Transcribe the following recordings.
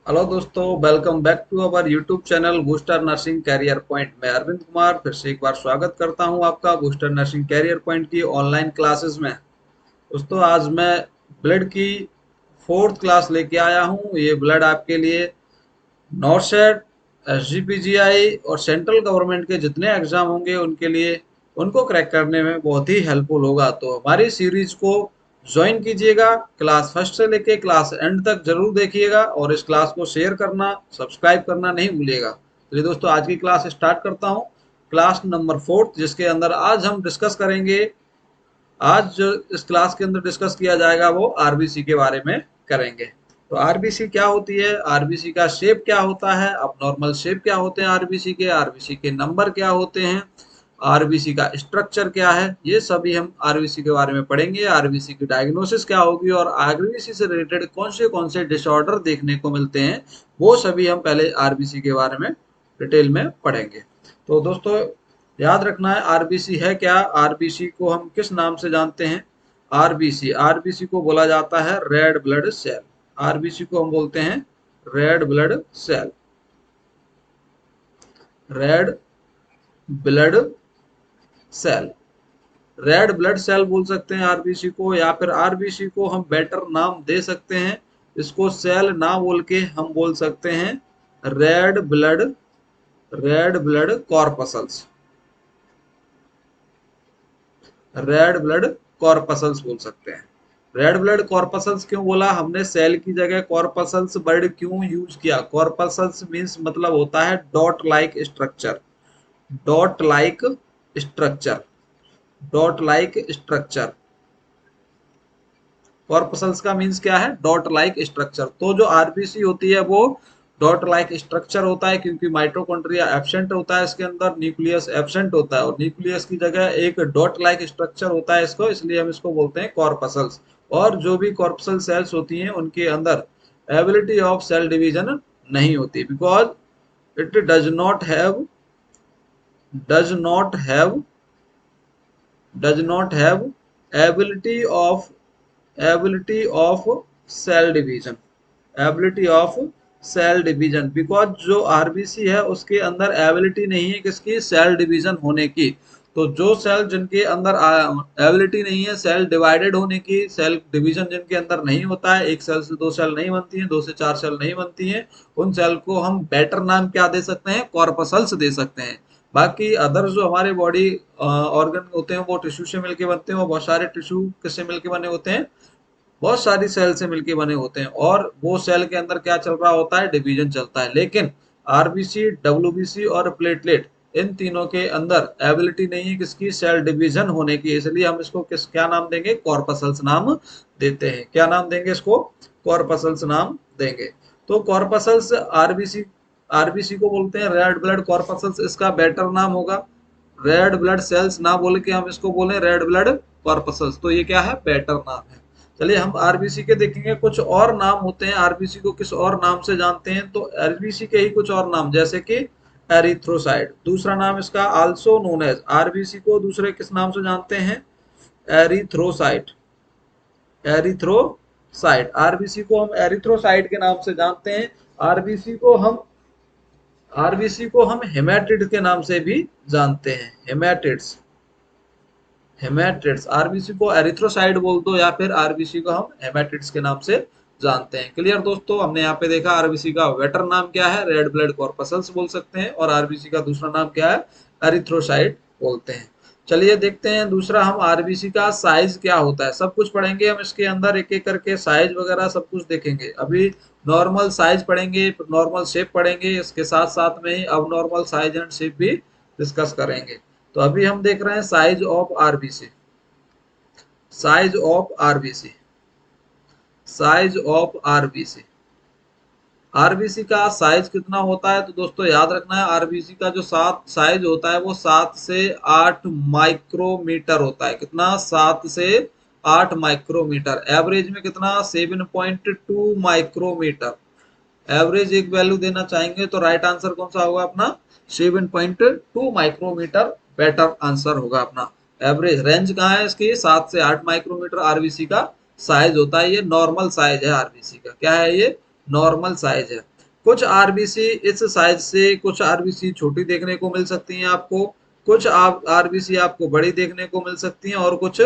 Hello दोस्तों, welcome back to our YouTube channel booster nursing career point. मैं अरविंद कुमार फिर से एक बार स्वागत करता हूं आपका बूस्टर नर्सिंग कैरियर पॉइंट की ऑनलाइन क्लासेस में। दोस्तों, आज मैं ब्लड की फोर्थ क्लास लेके आया हूं। ये ब्लड आपके लिए नॉर्सेट, एसजीपीजीआई और सेंट्रल गवर्नमेंट के जितने एग्जाम होंगे उनके लिए उनको क्रैक करने में बहुत ही हेल्पफुल होगा। तो हमारी सीरीज को ज्वाइन कीजिएगा, क्लास फर्स्ट से लेके क्लास एंड तक जरूर देखिएगा और इस क्लास को शेयर करना, सब्सक्राइब करना नहीं भूलिएगा। चलिए दोस्तों, आज की क्लास स्टार्ट करता हूँ। क्लास नंबर फोर्थ, जिसके अंदर आज हम डिस्कस करेंगे। आज जो इस क्लास के अंदर डिस्कस किया जाएगा वो आरबीसी के बारे में करेंगे। तो आरबीसी क्या होती है, आरबीसी का शेप क्या होता है, अब नॉर्मल शेप क्या होते हैं आरबीसी के नंबर क्या होते हैं, आरबीसी का स्ट्रक्चर क्या है, ये सभी हम आरबीसी के बारे में पढ़ेंगे। आरबीसी की डायग्नोसिस क्या होगी और आरबीसी से रिलेटेड कौन से डिसऑर्डर देखने को मिलते हैं, वो सभी हम पहले आरबीसी के बारे में डिटेल में पढ़ेंगे। तो दोस्तों, याद रखना है आरबीसी है क्या, आरबीसी को हम किस नाम से जानते हैं। आरबीसी आरबीसी को बोला जाता है रेड ब्लड सेल। आरबीसी को हम बोलते हैं red blood cell, red blood cell. Red blood cell बोल सकते हैं आरबीसी को, या फिर आरबीसी को हम बेटर नाम दे सकते हैं। इसको सेल ना बोल के हम बोल सकते हैं red blood corpuscles, red blood corpuscles बोल सकते हैं। रेड ब्लड कॉर्पसल्स क्यों बोला हमने, सेल की जगह कॉर्पसल्स वर्ड क्यों यूज किया। कॉर्पसल्स मींस मतलब होता है dot like structure, dot like structure, dot like structure. Corpuscles का मींस क्या है, डॉट लाइक स्ट्रक्चर। तो जो आरबीसी होती है वो डॉट लाइक स्ट्रक्चर होता है, क्योंकि माइटोकॉन्ड्रिया एब्सेंट होता है इसके अंदर, न्यूक्लियस एब्सेंट होता है और न्यूक्लियस की जगह एक डॉट लाइक स्ट्रक्चर होता है इसको, इसलिए हम इसको बोलते हैं कॉर्पसल्स। और जो भी कॉर्पसल सेल्स होती हैं उनके अंदर एबिलिटी ऑफ सेल डिवीजन नहीं होती, because it does not have does not have ability of ability of cell division, ability of cell division. Because जो आरबीसी है उसके अंदर एबिलिटी नहीं है किसकी, सेल डिवीजन होने की। तो जो सेल जिनके अंदर एबिलिटी नहीं है सेल डिवाइडेड होने की, सेल डिवीजन जिनके अंदर नहीं होता है, एक सेल से दो सेल नहीं बनती हैं, दो से चार सेल नहीं बनती हैं, उन सेल को हम बेटर नाम क्या दे सकते हैं, कॉर्पसल्स दे सकते हैं। बाकी अदर जो हमारे बॉडी ऑर्गन होते हैं वो टिश्यू से मिलके बनते हैं, और बहुत सारे टिश्यू किससे मिलके बने होते हैं, बहुत सारी सेल से मिलके बने होते हैं, और वो सेल के अंदर क्या चल रहा होता है, डिवीजन चलता है। लेकिन आरबीसी, डब्ल्यूबीसी और प्लेटलेट, इन तीनों के अंदर एबिलिटी नहीं है किसकी, सेल डिवीजन होने की, इसलिए हम इसको क्या नाम देंगे, कॉर्पसल्स नाम देते हैं। क्या नाम देंगे इसको, कॉर्पसल्स नाम देंगे। तो कॉर्पसल्स आरबीसी, आरबीसी को बोलते हैं रेड ब्लड कॉर्पसल्स, इसका बेटर नाम होगा रेड ब्लड सेल्स, ना बोल के हम इसको बोले रेड ब्लड कॉर्पसल्स, तो ये क्या है, बेटर नाम है। चलिए हम आरबीसी के देखेंगे कुछ और नाम होते हैं, आरबीसी को किस और नाम से जानते हैं। तो आरबीसी के ही कुछ और नाम, जैसे कि एरिथ्रोसाइट, दूसरा नाम इसका आल्सो नोन एज, आरबीसी को दूसरे किस नाम से जानते हैं, एरिथ्रोसाइट, एरिथ्रोसाइट। आरबीसी को हम एरिथ्रोसाइट के नाम से जानते हैं। आरबीसी को हम आरबीसी को हम हेमेटिड के नाम से भी जानते हैं, हेमेटिड्स, हेमेटिड्स। आरबीसी को एरिथ्रोसाइट बोल दो या फिर आरबीसी को हम हेमेटिड्स के नाम से जानते हैं। क्लियर दोस्तों, हमने यहाँ पे देखा आरबीसी का वेटर नाम क्या है, रेड ब्लड कॉर्पसल्स बोल सकते हैं, और आरबीसी का दूसरा नाम क्या है, एरिथ्रोसाइट बोलते हैं। चलिए देखते हैं दूसरा, हम आरबीसी का साइज क्या होता है, सब कुछ पढ़ेंगे हम इसके अंदर, एक एक करके साइज वगैरह सब कुछ देखेंगे। अभी नॉर्मल साइज पढ़ेंगे, नॉर्मल शेप पढ़ेंगे, इसके साथ साथ में ही अब नॉर्मल साइज एंड शेप भी डिस्कस करेंगे। तो अभी हम देख रहे हैं size of RBC, size of RBC, size of RBC. RBC का साइज कितना होता है, तो दोस्तों याद रखना है आरबीसी का जो साइज होता है वो 7 से 8 माइक्रोमीटर होता है। कितना, 7 से 8 माइक्रोमीटर। एवरेज में कितना, 7.2 माइक्रोमीटर। एवरेज एक वैल्यू देना चाहेंगे तो राइट आंसर कौन सा होगा अपना, 7.2 माइक्रोमीटर बेटर आंसर होगा अपना। एवरेज रेंज कहाँ है इसकी, 7 से 8 माइक्रोमीटर आरबीसी का साइज होता है। ये नॉर्मल साइज है आरबीसी का, क्या है ये, नॉर्मल साइज है। कुछ आरबीसी इस साइज से कुछ आरबीसी छोटी देखने को मिल सकती हैं आपको, कुछ आरबीसी आपको बड़ी देखने को मिल सकती हैं और कुछ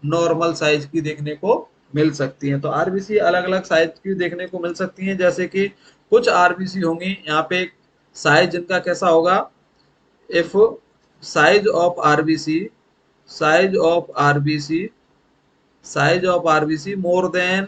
नॉर्मल साइज की देखने को मिल सकती हैं। तो आरबीसी अलग अलग साइज की देखने को मिल सकती हैं, जैसे कि कुछ आरबीसी होंगी यहाँ पे साइज जिनका कैसा होगा, if size of RBC, size of RBC, size of RBC more than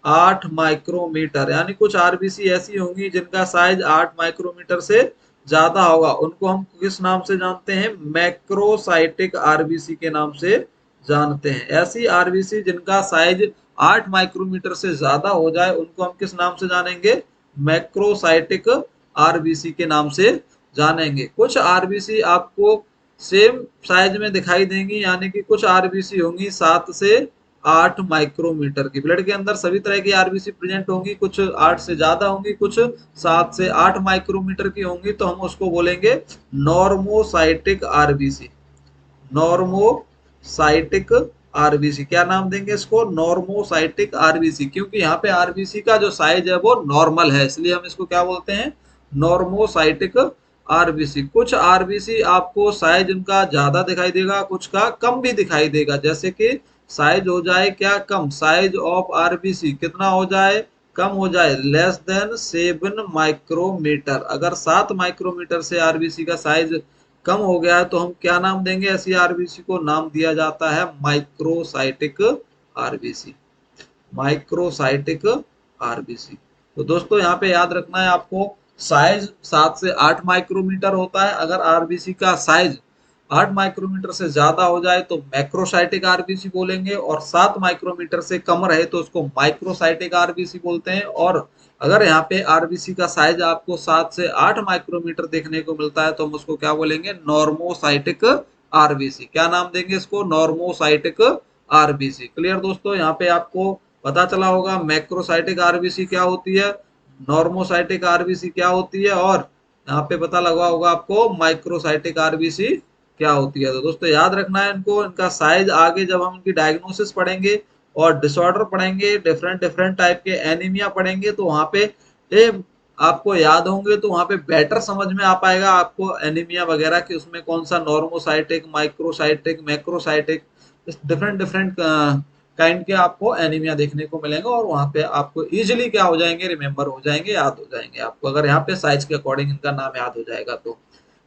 8 micrometer, यानी कुछ आरबीसी ऐसी होंगी जिनका साइज 8 माइक्रोमीटर से ज्यादा होगा, उनको हम किस नाम से जानते हैं, मैक्रोसाइटिक आरबीसी के नाम से जानते हैं। ऐसी आरबीसी जिनका साइज 8 माइक्रोमीटर से ज्यादा हो जाए उनको हम किस नाम से जानेंगे, मैक्रोसाइटिक आरबीसी के नाम से जानेंगे। कुछ आरबीसी आपको सेम साइज में दिखाई देंगी, यानी कि कुछ आरबीसी होंगी 7 से 8 माइक्रोमीटर की, ब्लड के अंदर सभी तरह की आरबीसी प्रेजेंट होंगी, कुछ 8 से ज्यादा होंगी, कुछ 7 से 8 माइक्रोमीटर की होंगी, तो हम उसको बोलेंगे नॉर्मोसाइटिक आरबीसी, नॉर्मोसाइटिक आरबीसी। क्या नाम देंगे इसको, नॉर्मोसाइटिक आरबीसी, क्योंकि यहाँ पे आरबीसी का जो साइज है वो नॉर्मल है, इसलिए हम इसको क्या बोलते हैं, नॉर्मोसाइटिक आरबीसी। कुछ आरबीसी आपको साइज उनका ज्यादा दिखाई देगा, कुछ का कम भी दिखाई देगा, जैसे कि साइज हो जाए क्या कम, साइज ऑफ आरबीसी कितना हो जाए, कम हो जाए, लेस देन 7 माइक्रोमीटर। अगर 7 माइक्रोमीटर से आरबीसी का साइज कम हो गया है तो हम क्या नाम देंगे, ऐसी आरबीसी को नाम दिया जाता है माइक्रोसाइटिक आरबीसी, माइक्रोसाइटिक आरबीसी। तो दोस्तों यहाँ पे याद रखना है आपको, साइज 7 से 8 माइक्रोमीटर होता है, अगर आरबीसी का साइज 8 माइक्रोमीटर से ज्यादा हो जाए तो मैक्रोसाइटिक आरबीसी बोलेंगे, और 7 माइक्रोमीटर से कम रहे तो उसको माइक्रोसाइटिक आरबीसी बोलते हैं। और अगर यहाँ पे आरबीसी का साइज आपको 7 से 8 माइक्रोमीटर देखने को मिलता है तो हम उसको क्या बोलेंगे, नॉर्मोसाइटिक आरबीसी। क्या नाम देंगे इसको, नॉर्मोसाइटिक आरबीसी। क्लियर दोस्तों, यहाँ पे आपको पता चला होगा मैक्रोसाइटिक आरबीसी क्या होती है, नॉर्मोसाइटिक आरबीसी क्या होती है, और यहाँ पे पता लगा होगा आपको माइक्रोसाइटिक आरबीसी क्या होती है। तो दोस्तों याद रखना है इनको, इनका साइज आगे जब हम इनकी डायग्नोसिस पढ़ेंगे और डिसऑर्डर पढ़ेंगे, डिफरेंट डिफरेंट टाइप के एनीमिया पढ़ेंगे, तो वहां पे ए, आपको याद होंगे तो वहां पे बेटर समझ में आ पाएगा आपको एनीमिया वगैरह कि उसमें कौन सा normocytic, microcytic, macrocytic, different different kind के आपको एनीमिया देखने को मिलेंगे, और वहां पे आपको इजिली क्या हो जाएंगे, रिमेम्बर हो जाएंगे, याद हो जाएंगे आपको, अगर यहाँ पे साइज के अकॉर्डिंग इनका नाम याद हो जाएगा तो।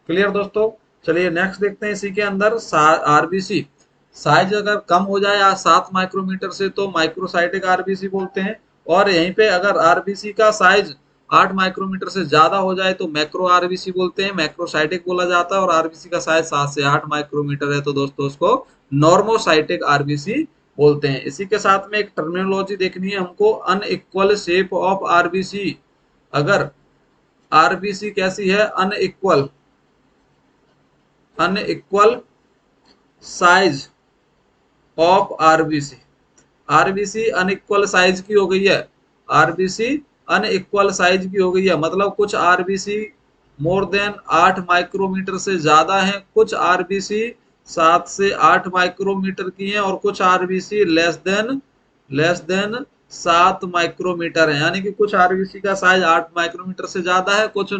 क्लियर दोस्तों, चलिए नेक्स्ट देखते हैं। इसी के अंदर आरबीसी साइज अगर कम हो जाए 7 माइक्रोमीटर से तो माइक्रोसाइटिक आरबीसी बोलते हैं, और यहीं पे अगर आरबीसी का साइज 8 माइक्रोमीटर से ज्यादा हो जाए तो मैक्रो आरबीसी बोलते हैं, मैक्रोसाइटिक बोला जाता है, और आरबीसी का साइज 7 से 8 माइक्रोमीटर है तो दोस्तों उसको नॉर्मोसाइटिक आरबीसी बोलते हैं। इसी के साथ में एक टर्मिनोलॉजी देखनी है हमको, अनइक्वल शेप ऑफ आरबीसी। अगर आरबीसी कैसी है, unequal, unequal size of RBC, RBC unequal size की हो गई है, आरबीसी अनइक्वल साइज की हो गई है, मतलब कुछ आरबीसी मोर देन 8 माइक्रोमीटर से ज्यादा है, कुछ आरबीसी 7 से 8 माइक्रोमीटर की हैं, और कुछ आरबीसी लेस देन 7 माइक्रोमीटर है, यानी कि कुछ आरबीसी का साइज 8 माइक्रोमीटर से ज्यादा है, कुछ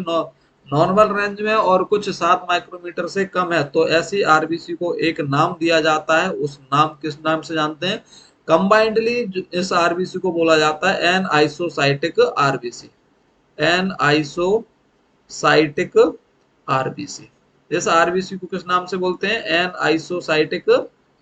नॉर्मल रेंज में, और कुछ 7 माइक्रोमीटर से कम है। तो ऐसी आरबीसी को एक नाम दिया जाता है, उस नाम किस नाम से जानते हैं, कंबाइंडली इस आरबीसी को बोला जाता है एन आइसोसाइटिक आरबीसी, एन आइसोसाइटिक आरबीसी। इस आरबीसी को किस नाम से बोलते हैं, एन आइसोसाइटिक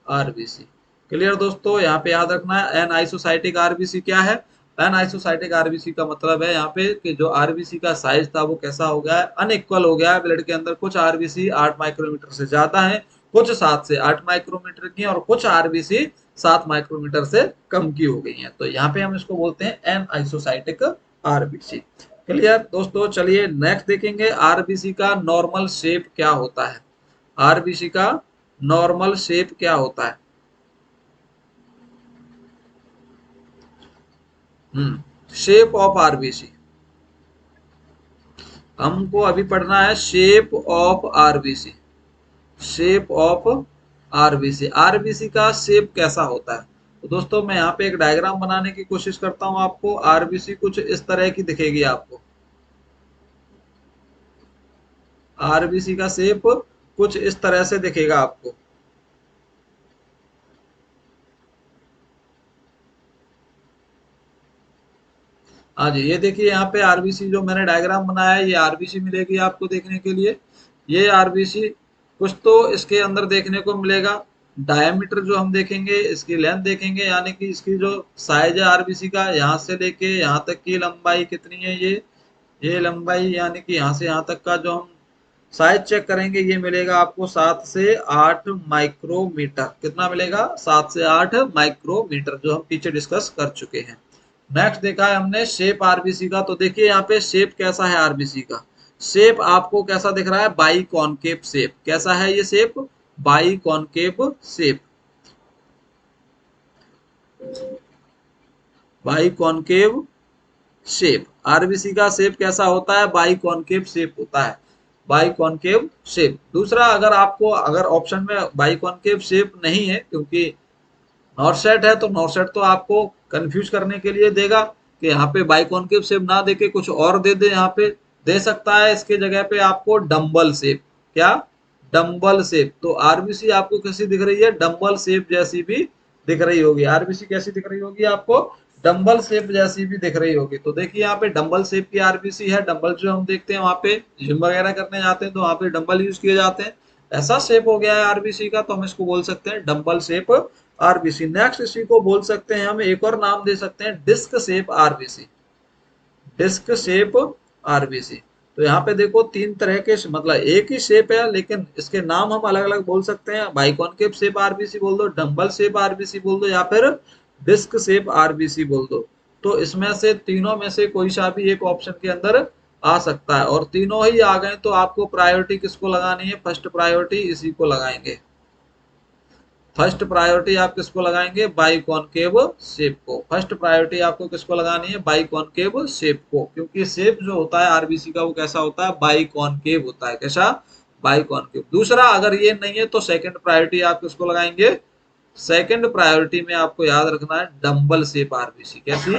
आरबीसी। क्लियर दोस्तों, यहाँ पे याद रखना है एन आइसोसाइटिक आरबीसी क्या है। एन आइसोसाइटिक आरबीसी का मतलब है यहाँ पे कि जो आरबीसी का साइज था वो कैसा हो गया है, अनइक्वल हो गया है ब्लड के अंदर, कुछ आरबीसी 8 माइक्रोमीटर से ज्यादा है, कुछ 7 से 8 माइक्रोमीटर की, और कुछ आरबीसी 7 माइक्रोमीटर से कम की हो गई है, तो यहाँ पे हम इसको बोलते हैं एन आइसोसाइटिक आरबीसी। क्लियर दोस्तों, चलिए नेक्स्ट देखेंगे आरबीसी का नॉर्मल शेप क्या होता है, आरबीसी का नॉर्मल शेप क्या होता है। शेप ऑफ आरबीसी, हमको अभी पढ़ना है shape of RBC, shape of RBC, RBC का शेप कैसा होता है। तो दोस्तों मैं यहाँ पे एक डायग्राम बनाने की कोशिश करता हूँ आपको, आरबीसी कुछ इस तरह की दिखेगी आपको, आरबीसी का शेप कुछ इस तरह से दिखेगा आपको। हाँ जी, ये देखिए यहाँ पे आरबीसी जो मैंने डायग्राम बनाया है, ये आरबीसी मिलेगी आपको देखने के लिए। ये आरबीसी कुछ तो इसके अंदर देखने को मिलेगा। डायमीटर जो हम देखेंगे, इसकी लेंथ देखेंगे, यानी कि इसकी जो साइज है आरबीसी का, यहाँ से लेके यहाँ तक की लंबाई कितनी है, ये लंबाई यानी कि यहाँ से यहाँ तक का जो हम साइज चेक करेंगे, ये मिलेगा आपको 7 से 8 माइक्रोमीटर। कितना मिलेगा? 7 से 8 माइक्रोमीटर, जो हम पीछे डिस्कस कर चुके हैं। नेक्स्ट देखा है हमने शेप आरबीसी का। तो देखिए यहाँ पे शेप कैसा है आरबीसी का। शेप आपको कैसा दिख रहा है? By concave shape. कैसा है ये shape? By concave shape. By concave shape. RBC का शेप कैसा होता है? बाई कॉनकेव शेप होता है। By concave shape. दूसरा, अगर आपको अगर ऑप्शन में बाई कॉनकेव शेप नहीं है, क्योंकि नॉर्थ सेट है, तो नॉर्थ सेट तो आपको कंफ्यूज करने के लिए देगा कि यहाँ पे बाई कॉनकेव शेप ना देके कुछ और दे दे। यहाँ पे दे सकता है इसके जगह पे आपको डम्बल शेप। क्या? Dumbbell shape. तो आरबीसी आपको कैसी दिख रही है? डम्बल शेप जैसी भी दिख रही होगी। आरबीसी कैसी दिख रही होगी आपको? डंबल शेप जैसी भी दिख रही होगी। तो देखिए यहाँ पे डंबल शेप की आरबीसी है। डंबल जो हम देखते हैं वहां पे जिम वगैरह करने जाते हैं तो वहां पे डंबल यूज किए जाते हैं। ऐसा शेप हो गया है आरबीसी का, तो हम इसको बोल सकते हैं डंबल शेप आरबीसी। नेक्स्ट इसी को बोल सकते हैं हम, एक और नाम दे सकते हैं, disc shape RBC. Disc shape RBC. तो यहाँ पे देखो तीन तरह के, मतलब एक ही शेप है लेकिन इसके नाम हम अलग अलग बोल सकते हैं। बाइकॉनकेव शेप आरबीसी बोल दो, डंबल शेप आरबीसी बोल दो, या फिर डिस्क शेप आरबीसी बोल दो। तो इसमें से तीनों में से कोई सा भी एक ऑप्शन के अंदर आ सकता है। और तीनों ही आ गए तो आपको प्रायोरिटी किसको लगानी है? फर्स्ट प्रायोरिटी इसी को लगाएंगे। फर्स्ट प्रायोरिटी आप किसको लगाएंगे? बाई कॉनकेव शेप को। फर्स्ट प्रायोरिटी आपको किसको लगानी है? बाई कॉनकेव शेप को, क्योंकि शेप जो होता है आरबीसी का वो कैसा होता है? बाई कॉनकेव होता है। कैसा? By concave. दूसरा, अगर ये नहीं है तो सेकंड प्रायोरिटी आप किसको लगाएंगे? सेकंड प्रायोरिटी में आपको याद रखना है डंबल शेप आरबीसी। कैसी?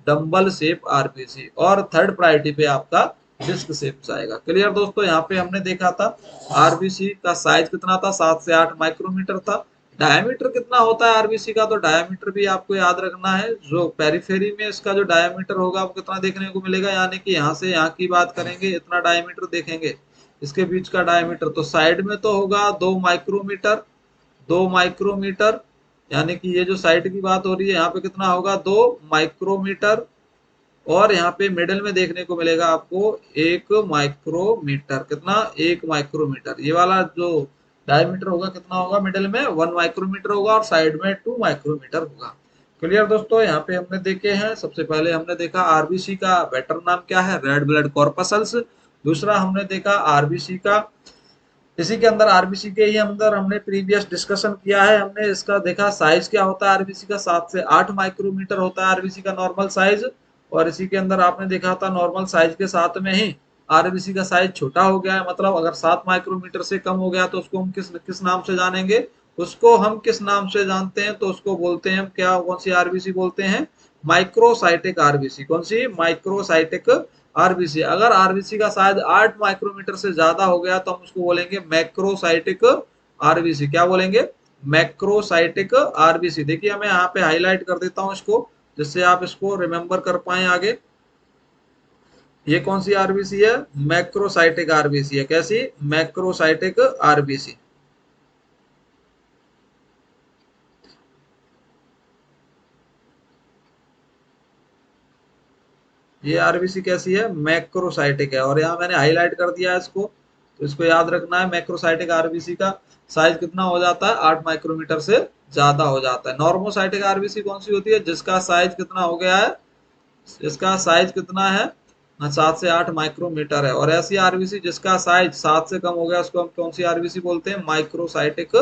Dumbbell shape RBC. और थर्ड प्रायोरिटी पे आपका डिस्क शेप आएगा। क्लियर दोस्तों? यहाँ पे हमने देखा था आरबीसी का साइज कितना था? 7 से 8 माइक्रोमीटर था। डायमीटर कितना होता है आरबीसी का? तो डायमीटर भी आपको याद रखना है। जो पेरिफेरी में इसका जो डायमीटर होगा वो कितना देखने को मिलेगा, यानी कि यहाँ से यहाँ की बात करेंगे इतना डायमीटर देखेंगे, इसके बीच का डायमीटर। तो साइड में तो होगा 2 माइक्रोमीटर। 2 माइक्रोमीटर, यानी कि ये जो साइड की बात हो रही है यहाँ पे कितना होगा? 2 माइक्रोमीटर। और यहाँ पे मिडिल में देखने को मिलेगा आपको 1 माइक्रोमीटर। कितना? 1 माइक्रोमीटर। ये वाला जो डायमीटर होगा कितना होगा? मिडिल में 1 माइक्रोमीटर होगा और साइड में 2 माइक्रोमीटर होगा। क्लियर दोस्तों? यहाँ पे हमने देखे हैं, सबसे पहले हमने देखा आरबीसी का बेटर नाम क्या है? Red blood corpuscles. दूसरा हमने देखा आरबीसी का, इसी के अंदर आरबीसी के ही अंदर हमने प्रीवियस डिस्कशन किया है। हमने इसका देखा साइज क्या होता है आरबीसी का, 7 से 8 माइक्रोमीटर होता है आरबीसी का नॉर्मल साइज। और इसी के अंदर आपने देखा था नॉर्मल साइज के साथ में ही आरबीसी का साइज छोटा हो गया है। मतलब अगर 7 माइक्रोमीटर से कम हो गया तो उसको हम किस किस नाम से जानेंगे? उसको हम किस नाम से जानते हैं? तो उसको बोलते हैं हम क्या, कौन सी आरबीसी बोलते हैं? Microcytic RBC. कौन सी? Microcytic RBC. अगर आरबीसी का साइज 8 माइक्रोमीटर से ज्यादा हो गया तो हम उसको बोलेंगे मैक्रोसाइटिक आरबीसी। क्या बोलेंगे? Macrocytic RBC. देखिए मैं यहाँ पे हाईलाइट कर देता हूँ इसको, जिससे आप इसको रिमेंबर कर पाए आगे। ये कौन सी आरबीसी है? मैक्रोसाइटिक आरबीसी है। कैसी? Macrocytic RBC. ये आरबीसी कैसी है? मैक्रोसाइटिक है। और यहाँ मैंने हाईलाइट कर दिया है इसको, तो इसको याद रखना है। मैक्रोसाइटिक आरबीसी का साइज कितना हो जाता है? 8 माइक्रोमीटर से ज्यादा हो जाता है। नॉर्मोसाइटिक आरबीसी कौन सी होती है? जिसका साइज कितना हो गया है? इसका साइज कितना है? 7 से 8 माइक्रोमीटर है। और ऐसी आरबीसी जिसका साइज 7 से कम हो गया उसको हम कौन सी आरबीसी बोलते हैं? माइक्रोसाइटिक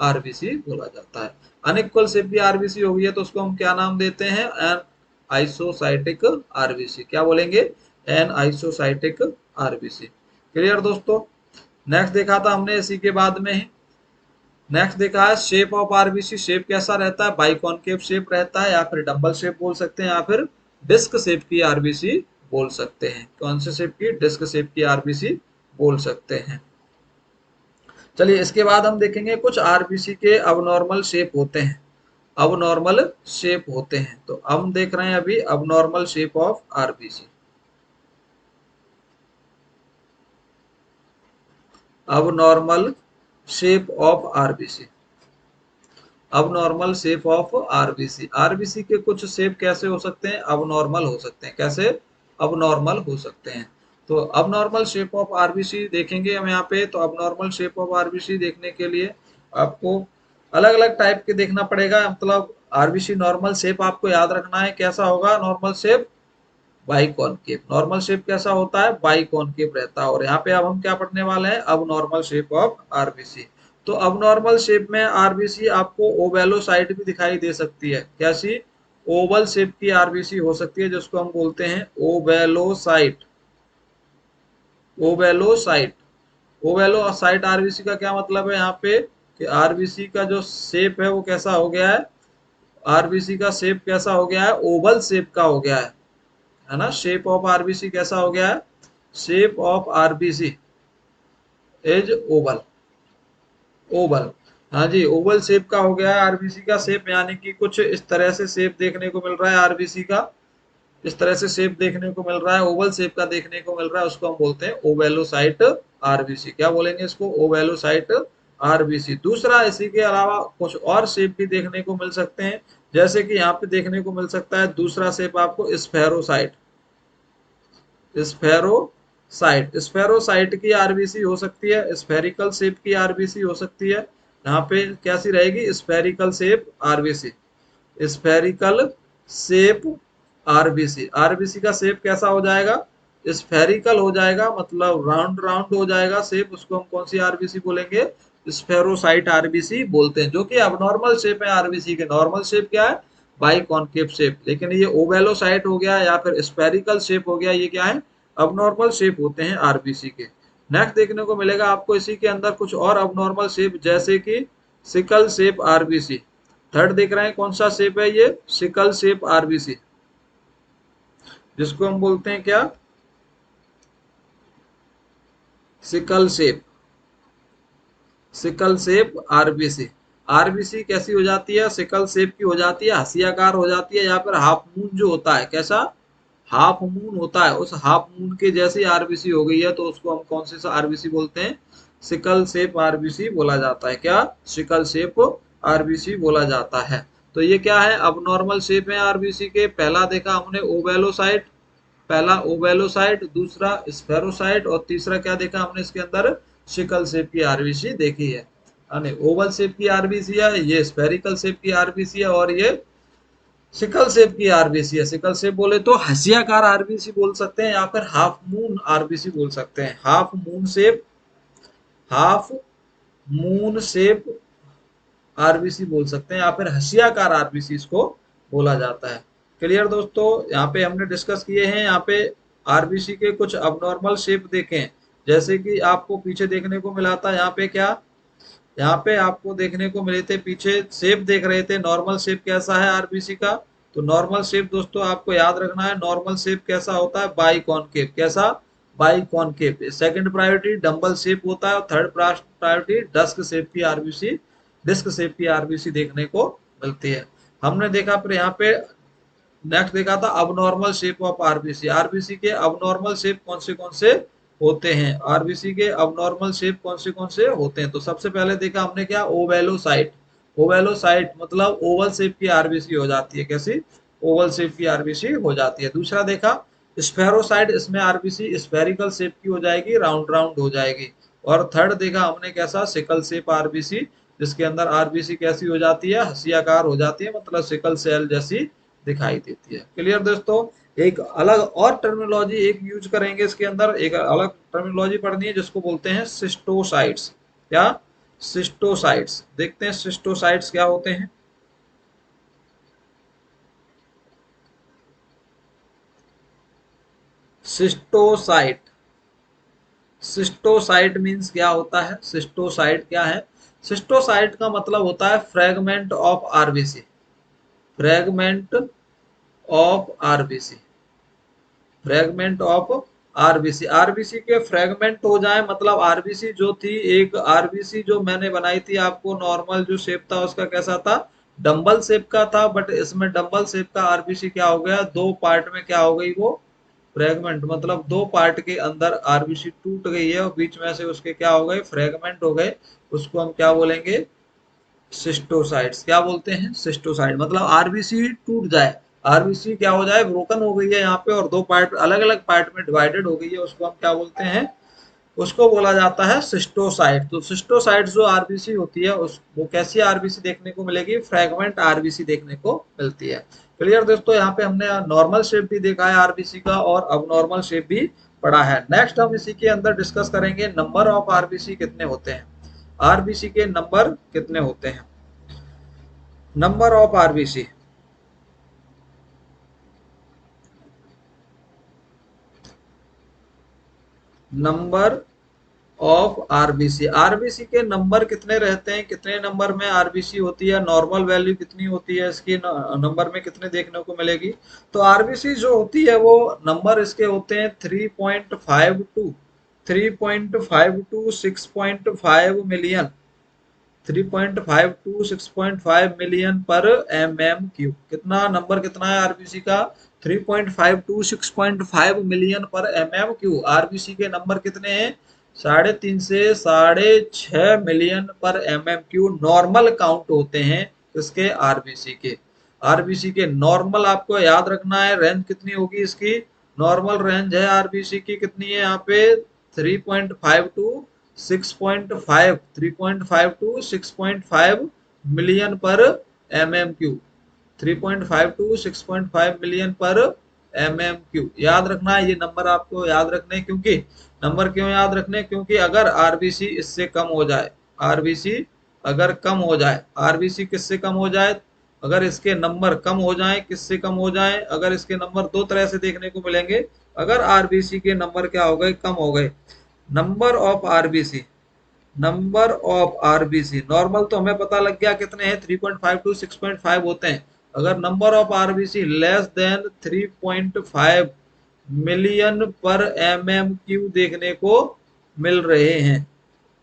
आरबीसी बोला जाता है। अनइक्वल शेप की आरबीसी हो गई है तो उसको हम क्या नाम देते हैं? Anisocytic RBC. क्या बोलेंगे? Anisocytic RBC. क्लियर दोस्तों? नेक्स्ट देखा था हमने इसी के बाद में ही, नेक्स्ट देखा है शेप ऑफ आरबीसी। शेप कैसा रहता है? बाइकॉनकेव शेप रहता है, या फिर डंबल शेप बोल सकते हैं, या फिर डिस्क शेप की आरबीसी बोल सकते हैं। कौन से शेप की? डिस्क शेप की आरबीसी बोल सकते हैं। चलिए इसके बाद हम देखेंगे कुछ आरबीसी के अबनॉर्मल शेप होते हैं, अबनॉर्मल शेप होते हैं। तो हम देख रहे हैं अभी abnormal shape of RBC. Abnormal shape of RBC, abnormal shape of RBC. RBC के कुछ शेप कैसे हो सकते हैं, अबनॉर्मल हो सकते हैं। कैसे अबनॉर्मल हो सकते हैं? तो अबनॉर्मल शेप ऑफ आरबीसी देखेंगे हम यहाँ पे। तो अबनॉर्मल शेप ऑफ आरबीसी देखने के लिए आपको अलग अलग टाइप के देखना पड़ेगा। मतलब आरबीसी नॉर्मल शेप आपको याद रखना है कैसा होगा, normal shape by concave. Normal shape कैसा होता है, बाई कॉनकेव रहता है। और यहाँ पे अब हम क्या पढ़ने वाले हैं, अब नॉर्मल शेप ऑफ आरबीसी। तो अब नॉर्मल शेप में आरबीसी आपको ओवेलोसाइट भी दिखाई दे सकती है। कैसी? ओवल शेप की आरबीसी हो सकती है, जिसको हम बोलते हैं ओवेलोसाइट। ओवेलोसाइट, ओवेलोसाइट आरबीसी का क्या मतलब है यहाँ पे कि आरबीसी का जो शेप है वो कैसा हो गया है, आरबीसी का शेप कैसा हो गया है, ओवल शेप का हो गया है ना। शेप ऑफ आरबीसी कैसा हो गया है, shape of RBC is Oval, Oval. हाँ जी, ओवल शेप का हो गया है आरबीसी का शेप, यानी कि कुछ इस तरह से शेप देखने को मिल रहा है आरबीसी का। इस तरह से शेप देखने को मिल रहा है, ओवल शेप का देखने को मिल रहा है, उसको हम बोलते हैं ओवेलोसाइट आरबीसी। क्या बोलेंगे इसको, ओवेलोसाइट आरबीसी। दूसरा इसी के अलावा कुछ और शेप भी देखने को मिल सकते हैं, जैसे कि यहाँ पे देखने को मिल सकता है दूसरा शेप आपको स्फेरोसाइट, स्फेरोसाइट। स्फेरोसाइट की आरबीसी हो सकती है, स्फेरिकल शेप की आरबीसी हो सकती है। यहाँ पे कैसी रहेगी, spherical shape RBC, spherical shape RBC. RBC का शेप कैसा हो जाएगा, स्फेरिकल हो जाएगा, मतलब राउंड राउंड हो जाएगा शेप। उसको हम कौन सी आरबीसी बोलेंगे, स्फेरोसाइट आरबीसी बोलते हैं, जो कि अबनॉर्मल शेप है आरबीसी के। नॉर्मल शेप क्या है, बाई कॉनकेव शेप। लेकिन ये ओवेलोसाइट हो गया या फिर स्फेरिकल शेप हो गया, ये क्या है, अबनॉर्मल शेप होते हैं आरबीसी के। नेक्स्ट देखने को मिलेगा आपको इसी के अंदर कुछ और अबनॉर्मल शेप, जैसे कि सिकल शेप आरबीसी। थर्ड देख रहे हैं कौन सा शेप है ये, सिकल शेप आरबीसी, जिसको हम बोलते हैं क्या, sickle shape, sickle shape RBC. RBC कैसी हो जाती है, सिकल शेप की हो जाती है, हंसियाकार हो जाती है, या फिर हाफ मून जो होता है, कैसा, हाफ मून होता है, उस हाफ मून के जैसी आरबीसी हो गई है, तो उसको हम कौन सी आरबीसी बोलते हैं, सिकल शेप आरबीसी बोला जाता है। क्या, सिकल शेप आरबीसी बोला जाता है। तो ये क्या है, अब नॉर्मल शेप है आरबीसी के। पहला देखा हमने ओवेलोसाइट, पहला ओवेलोसाइट, दूसरा स्फेरोसाइट, और तीसरा क्या देखा हमने इसके अंदर, सिकल शेप की आरबीसी देखी है। यानी ओवल शेप की आरबीसी है, ये स्फेरिकल शेप की आरबीसी है, और ये सिकल शेप की आरबीसी है। सिकल शेप बोले तो हंसियाकार आरबीसी बोल सकते हैं, या फिर हाफ मून आरबीसी बोल सकते हैं। Half moon shape, half moon shape RBC बोल सकते हैं, या फिर हंसियाकार आरबीसी इसको बोला जाता है। क्लियर दोस्तों, यहाँ पे हमने डिस्कस किए हैं यहाँ पे आरबीसी के कुछ अबनॉर्मल शेप देखें। जैसे कि आपको पीछे देखने को मिला था, यहाँ पे क्या, यहाँ पे आपको देखने को मिले थे, पीछे शेप देख रहे थे, नॉर्मल शेप कैसा है आरबीसी का। तो नॉर्मल शेप दोस्तों आपको याद रखना है, नॉर्मल शेप कैसा होता है, बाई कॉनकेव। कैसा, by concave. Second priority dumbbell shape होता है, और थर्ड प्रायोरिटी डिस्क शेप की आरबीसी, डिस्क शेप की आरबीसी देखने को मिलती है। हमने देखा फिर यहाँ पे नेक्स्ट देखा था abnormal shape of RBC. RBC के अबनॉर्मल शेप कौन से होते हैं, आरबीसी के अबनॉर्मल शेप कौन से होते हैं। तो सबसे पहले देखा हमने क्या, ओवेलोसाइट। ओवेलोसाइट मतलब ओवल शेप की आरबीसी हो जाती है, कैसी, ओवल शेप की आरबीसी हो जाती है। दूसरा देखा स्फेरोसाइट, इसमें आरबीसी स्फेरिकल शेप की हो जाएगी, राउंड राउंड हो जाएगी। और थर्ड देखा हमने कैसा, सिकल शेप आरबीसी, जिसके अंदर आरबीसी कैसी हो जाती है, हंसियाकार हो जाती है, मतलब सिकल सेल जैसी दिखाई देती है। क्लियर दोस्तों, एक अलग और टर्मिनोलॉजी एक यूज करेंगे इसके अंदर, एक अलग टर्मिनोलॉजी पढ़नी है, जिसको बोलते हैं सिस्टोसाइट्स। क्या, सिस्टोसाइट्स। देखते हैं सिस्टोसाइट्स क्या होते हैं। सिस्टोसाइट, सिस्टोसाइट मीन्स क्या होता है, सिस्टोसाइट क्या है, सिस्टोसाइट का मतलब होता है fragment of RBC, fragment of RBC, fragment of RBC, RBC के फ्रेगमेंट हो जाए, मतलब आरबीसी जो थी, एक आरबीसी जो मैंने बनाई थी आपको नॉर्मल जो शेप था उसका कैसा था, डंबल शेप का था, बट इसमें डंबल शेप का आरबीसी क्या हो गया, दो पार्ट में क्या हो गई वो फ्रेगमेंट, मतलब दो पार्ट के अंदर आरबीसी टूट गई है और बीच में से उसके क्या हो गए, फ्रेगमेंट हो गए। उसको हम क्या बोलेंगे, सिस्टोसाइट्स। क्या बोलते हैं, सिस्टोसाइट। मतलब आरबीसी टूट जाए, आरबीसी क्या हो जाए, ब्रोकन हो गई है यहाँ पे और दो पार्ट, अलग अलग पार्ट में डिवाइडेड हो गई है, उसको हम क्या बोलते हैं, उसको बोला जाता है सिस्टोसाइट। तो सिस्टोसाइट जो आरबीसी होती है उस वो कैसी आरबीसी देखने को मिलेगी, फ्रेगमेंट आरबीसी देखने को मिलती है। क्लियर दोस्तों, यहाँ पे हमने नॉर्मल शेप भी देखा है आरबीसी का और अब नॉर्मल शेप भी पढ़ा है। नेक्स्ट हम इसी के अंदर डिस्कस करेंगे नंबर ऑफ आरबीसी कितने होते हैं, आरबीसी के नंबर कितने होते हैं, number of RBC. Number of RBC, RBC के नंबर कितने रहते हैं, कितने नंबर में आरबीसी होती है, नॉर्मल वैल्यू कितनी होती है इसकी, नंबर में कितने देखने को मिलेगी। तो आरबीसी जो होती है वो नंबर इसके होते हैं 3.52, 3.52 6.5 million, 3.5 to 6.5 million per M M cube. कितना नंबर कितना है आरबीसी का, 3.5 to 6.5 million per M M cube. RBC के नंबर कितने हैं, 3.5 से 6.5 million per M M cube normal count होते हैं इसके, आरबीसी के। आरबीसी के नॉर्मल आपको याद रखना है, रेंज कितनी होगी इसकी, नॉर्मल रेंज है आरबीसी की कितनी है यहाँ पे, 3.5 to 6.5, 3.5 to 6.5 million per M M cube, 3.5 to 6.5 million per M M cube. याद रखना है ये नंबर, आपको याद रखने, क्योंकि नंबर क्यों याद रखने, क्योंकि अगर आरबीसी इससे कम हो जाए, आरबीसी अगर कम हो जाए, आरबीसी किससे कम हो जाए, अगर इसके नंबर कम हो जाए, किससे कम हो जाए, अगर इसके नंबर दो तरह से देखने को मिलेंगे। अगर आरबीसी के नंबर क्या हो गए, कम हो गए, number of RBC, number of RBC normal तो हमें पता लग गया कितने हैं, 3.5 टू 6.5 होते हैं। अगर number of RBC less than 3.5 million per M M Q देखने को मिल रहे हैं,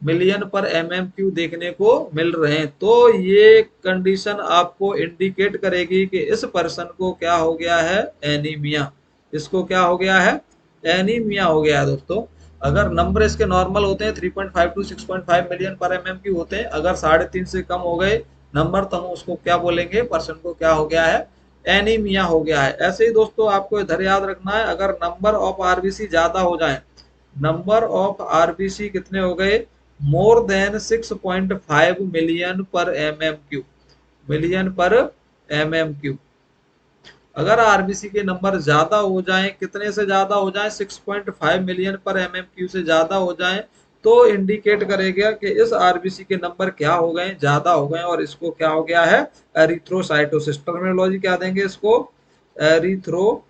million per M M Q देखने को मिल रहे हैं, तो ये कंडीशन आपको इंडिकेट करेगी कि इस पर्सन को क्या हो गया है, एनीमिया। इसको क्या हो गया है, एनीमिया हो गया है दोस्तों। अगर नंबर इसके नॉर्मल होते हैं 3.5 to 6.5 million per M M Q होते हैं, अगर 3.5 से कम हो गए नंबर तो हम उसको क्या बोलेंगे, पर्सन को क्या हो गया है, एनीमिया हो गया है। ऐसे ही दोस्तों आपको इधर याद रखना है, अगर नंबर ऑफ आरबीसी ज्यादा हो जाए, नंबर ऑफ आरबीसी कितने हो गए, more than 6.5 million per M M Q, million per M M Q. अगर आरबीसी के नंबर ज्यादा हो जाएं, कितने से ज्यादा हो जाएं, 6.5 million per M M Q से ज्यादा हो जाएं, तो इंडिकेट करेगा कि इस आरबीसी के नंबर क्या हो गए, ज्यादा हो गए और इसको क्या हो गया है, एरिथ्रोसाइटोसिस। टर्मिनोलॉजी क्या देंगे इसको, एरिथ्रो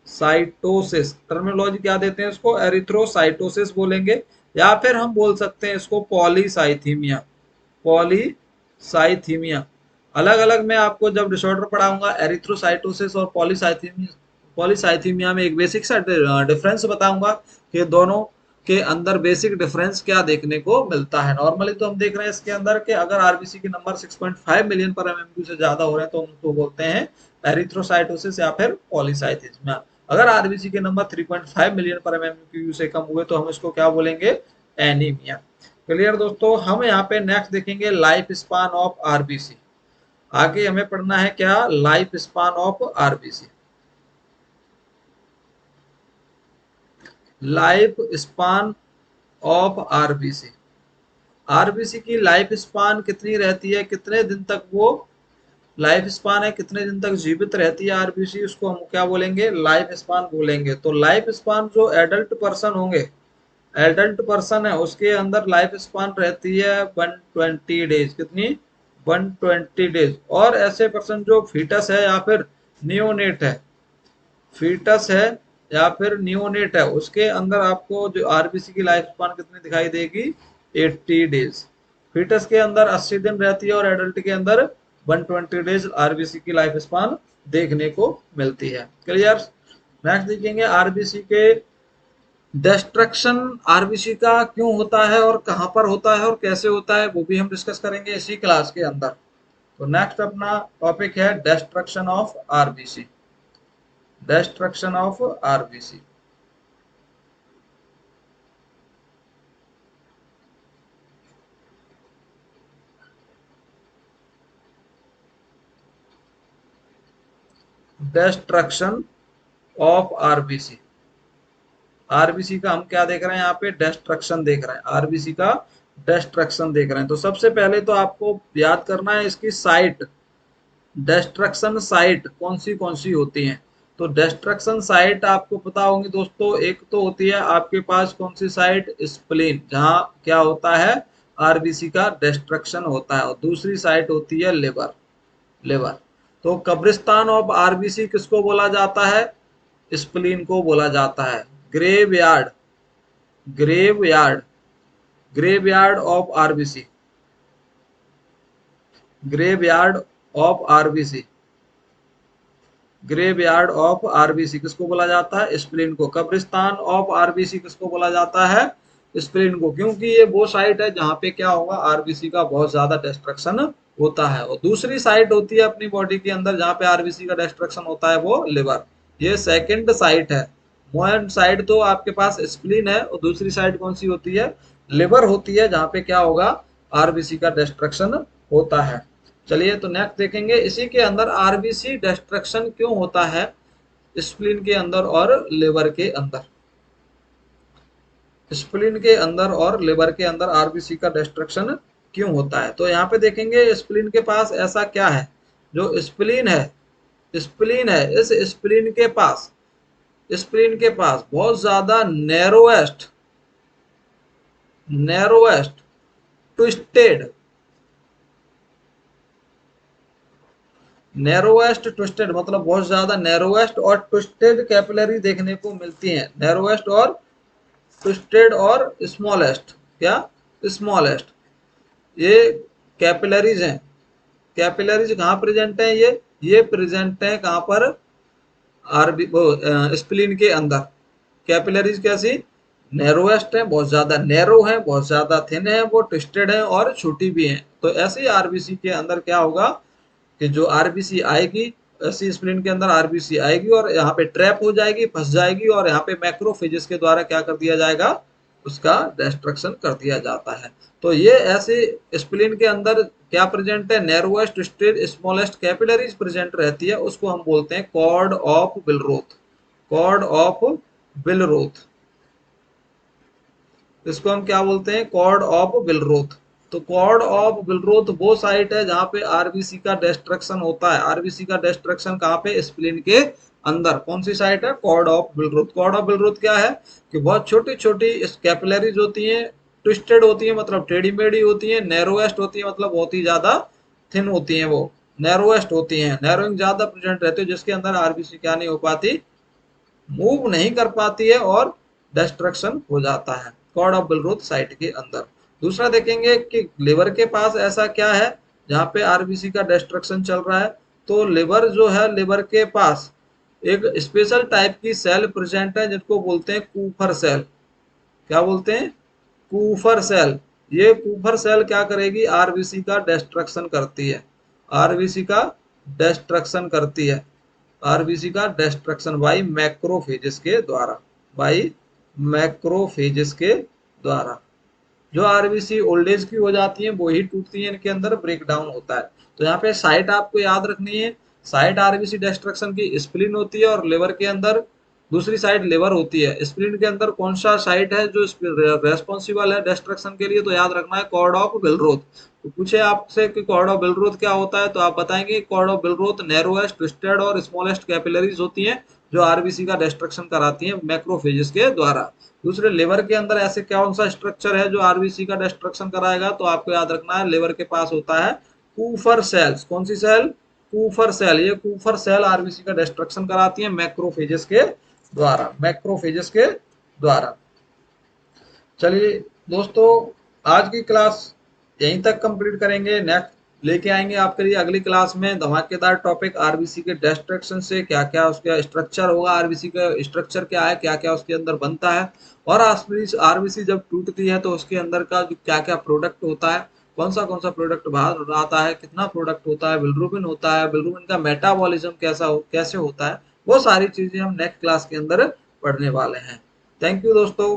साइटोसिस, टर्मिनोलॉजी क्या देते हैं इसको, एरिथ्रोसाइटोसिस बोलेंगे, या फिर हम बोल सकते हैं इसको पॉलीसाइथीमिया, पॉलीसाइथीमिया। अलग अलग मैं आपको जब डिसऑर्डर पढ़ाऊंगा एरिथ्रोसाइटोसिस और पॉलीसाइथीमिया, पॉलीसाइथीमिया में एक बेसिक सा डिफरेंस बताऊंगा कि दोनों के अंदर बेसिक डिफरेंस क्या देखने को मिलता है। नॉर्मली तो हम देख रहे हैं इसके अंदर कि अगर आरबीसी के नंबर 6.5 मिलियन पर एमएमक्यू से ज्यादा हो रहे हैं तो हम उसको बोलते हैं एरिथ्रोसाइटोसिस या फिर पॉलीसाइथीमिया। अगर आरबीसी के नंबर 3.5 मिलियन पर एमएमक्यू से कम हुए तो हम इसको क्या बोलेंगे, एनीमिया। क्लियर दोस्तों, हम यहाँ पे नेक्स्ट देखेंगे लाइफ स्पान ऑफ आरबीसी। आगे हमें पढ़ना है क्या, life span of RBC. Life span of RBC, RBC की लाइफ स्पान कितनी रहती है, कितने दिन तक वो लाइफ स्पान है, कितने दिन तक जीवित रहती है आरबीसी, उसको हम क्या बोलेंगे, लाइफ स्पान बोलेंगे। तो लाइफ स्पान जो एडल्ट पर्सन होंगे, एडल्ट पर्सन है उसके अंदर लाइफ स्पान रहती है 120 डेज, कितनी, 120 डेज। और ऐसे पर्सन जो फीटस है या फिर नियोनेट है, फीटस है या फिर नियोनेट है, उसके अंदर आपको जो आरबीसी की लाइफ स्पान कितनी दिखाई देगी, 80 डेज। फीटस के अंदर 80 दिन रहती है और एडल्ट के अंदर 120 डेज आरबीसी की लाइफ स्पान देखने को मिलती है। क्लियर। नेक्स्ट देखेंगे आरबीसी के डिस्ट्रक्शन आरबीसी का क्यों होता है और कहां पर होता है और कैसे होता है, वो भी हम डिस्कस करेंगे इसी क्लास के अंदर। तो नेक्स्ट अपना टॉपिक है destruction of RBC. Destruction of RBC. Destruction of RBC. RBC का हम क्या देख रहे हैं, यहाँ पे डिस्ट्रक्शन देख रहे हैं, आरबीसी का डिस्ट्रक्शन देख रहे हैं। तो सबसे पहले तो आपको याद करना है इसकी साइट, डिस्ट्रक्शन साइट कौन सी होती हैं। तो डिस्ट्रक्शन साइट आपको पता होंगी दोस्तों, एक तो होती है आपके पास कौन सी साइट, स्प्लीन, जहां क्या होता है, आरबीसी का डिस्ट्रक्शन होता है, और दूसरी साइट होती है लिवर। लिवर। तो कब्रिस्तान ऑफ आरबीसी किसको बोला जाता है, स्प्लीन को बोला जाता है। Graveyard, graveyard, graveyard of RBC, graveyard of RBC, graveyard of RBC किसको बोला जाता है, स्प्लीन को। कब्रिस्तान ऑफ आरबीसी किसको बोला जाता है, स्प्लीन को, क्योंकि ये वो साइट है जहां पे क्या होगा, आरबीसी का बहुत ज्यादा डिस्ट्रक्शन होता है। और दूसरी साइट होती है अपनी बॉडी के अंदर जहां पे आरबीसी का डिस्ट्रक्शन होता है, वो लिवर। ये सेकंड साइट है। वन साइड तो आपके पास स्प्लीन है और दूसरी साइड कौन सी होती है, लिवर होती है, जहां पे क्या होगा, आरबीसी का डिस्ट्रक्शन होता है। चलिए तो नेक्स्ट देखेंगे इसी के अंदर आरबीसी डिस्ट्रक्शन क्यों होता है, स्प्लीन के अंदर और लिवर के अंदर। स्प्लीन के अंदर और लिवर के अंदर आरबीसी का डिस्ट्रक्शन क्यों होता है। तो यहाँ पे देखेंगे स्प्लीन के पास ऐसा क्या है, जो स्प्लीन है, स्प्लीन है, इस स्प्लीन के पास, स्प्लीन के पास बहुत ज्यादा narrowest, narrowest twisted, narrowest twisted मतलब बहुत ज्यादा नैरोएस्ट और ट्विस्टेड कैपिलरी देखने को मिलती हैं। नैरोएस्ट और ट्विस्टेड और स्मॉलेस्ट, क्या, स्मॉलेस्ट, ये कैपिलरीज हैं। कैपिलरीज कहाँ प्रेजेंट है, ये प्रेजेंट है कहाँ पर, आरबी स्प्लीन के अंदर। कैपिलरीज कैसी, नैरोएस्ट है, बहुत ज्यादा नैरो है, बहुत ज्यादा थिन है, वो ट्विस्टेड है और छोटी भी है। तो ऐसे ही आरबीसी के अंदर क्या होगा कि जो आरबीसी आएगी, ऐसी स्प्लीन के अंदर आरबीसी आएगी और यहाँ पे ट्रैप हो जाएगी, फंस जाएगी, और यहाँ पे मैक्रोफेजेस के द्वारा क्या कर दिया जाएगा, उसका डिस्ट्रक्शन कर दिया जाता है। तो ये ऐसे स्प्लीन के अंदर क्या प्रेजेंट है, narrowest twisted smallest capillaries present रहती है, उसको हम बोलते हैं कॉर्ड ऑफ बिलरोथ, कॉर्ड ऑफ बिलरोथ। इसको हम क्या बोलते हैं, कॉर्ड ऑफ बिलरोथ। तो कॉर्ड ऑफ बिलरोथ वो साइट है जहां पे आरबीसी का डिस्ट्रक्शन होता है। आरबीसी का डिस्ट्रक्शन कहां पे, स्प्लीन के अंदर। कौन सी साइट है, कॉर्ड ऑफ बिलरोथ। कॉर्ड ऑफ बिलरोथ क्या है कि बहुत छोटी छोटी कैपिलरीज होती हैं, ट्विस्टेड होती है मतलब टेढ़ी मेढ़ी होती है, नैरोएस्ट होती है मतलब बहुत ही ज्यादा थिन होती है, वो नैरोएस्ट होती है, नैरोइंग ज्यादा प्रेजेंट रहती है, जिसके अंदर आरबीसी क्या नहीं हो पाती, मूव नहीं कर पाती है और डिस्ट्रक्शन हो जाता है कॉर्ड ऑफ बिलरोथ साइट के अंदर। दूसरा देखेंगे कि लिवर के पास ऐसा क्या है जहां पे आरबीसी का डिस्ट्रक्शन चल रहा है। तो लिवर जो है, लिवर के पास एक स्पेशल टाइप की सेल प्रेजेंट है जिनको बोलते हैं कूफर सेल। क्या बोलते हैं, कूफर सेल। ये कूफर सेल क्या करेगी, आरबीसी का डिस्ट्रक्शन करती है, आरबीसी का डिस्ट्रक्शन करती है, आरबीसी का डिस्ट्रक्शन बाई मैक्रोफेजेस के द्वारा, बाई मैक्रोफेजेस के द्वारा। जो आरबीसी ओल्ड एज की हो जाती है वो ही टूटती है, इनके अंदर ब्रेक डाउन होता है। तो यहाँ पे साइट आपको याद रखनी है, साइट आरबीसी डिस्ट्रक्शन की स्प्लीन होती है और लिवर के अंदर दूसरी साइड लिवर होती है। स्प्लीन के अंदर कौन सा साइट है जो रेस्पॉन्सिबल है डिस्ट्रक्शन के लिए, तो याद रखना है कॉर्ड ऑफ बिलरोथ। तो पूछे आपसे कि कॉर्ड ऑफ बिलरोथ क्या होता है, तो आप बताएंगे कॉर्ड ऑफ बिलरोथ नैरोएस्ट ट्विस्टेड और स्मॉलेस्ट कैपिलरीज होती हैं जो आरबीसी का डिस्ट्रक्शन कराती हैं मैक्रोफेजेस के द्वारा। दूसरे लिवर के अंदर ऐसे कौन सा स्ट्रक्चर है जो आरबीसी का डिस्ट्रक्शन कराएगा, तो आपको याद रखना है लिवर के पास होता है कूफर सेल्स। कौन सी सेल, कूफर सेल। ये कूफर सेल आरबीसी का डिस्ट्रक्शन कराती है मैक्रोफेजेस के द्वारा, मैक्रोफेजेस के द्वारा। चलिए दोस्तों, आज की क्लास यहीं तक कंप्लीट करेंगे। नेक्स्ट लेके आएंगे आपके लिए अगली क्लास में धमाकेदार टॉपिक आरबीसी के डिस्ट्रक्शन से क्या क्या उसका स्ट्रक्चर होगा, आरबीसी का स्ट्रक्चर क्या है, क्या क्या उसके अंदर बनता है, और आरबीसी जब टूटती है तो उसके अंदर का जो क्या क्या प्रोडक्ट होता है, कौन सा प्रोडक्ट बाहर आता है, कितना प्रोडक्ट होता है, बिलरुबिन होता है, बिलरुबिन का मेटाबॉलिज्म कैसे होता है, वो सारी चीजें हम नेक्स्ट क्लास के अंदर पढ़ने वाले हैं। थैंक यू दोस्तों।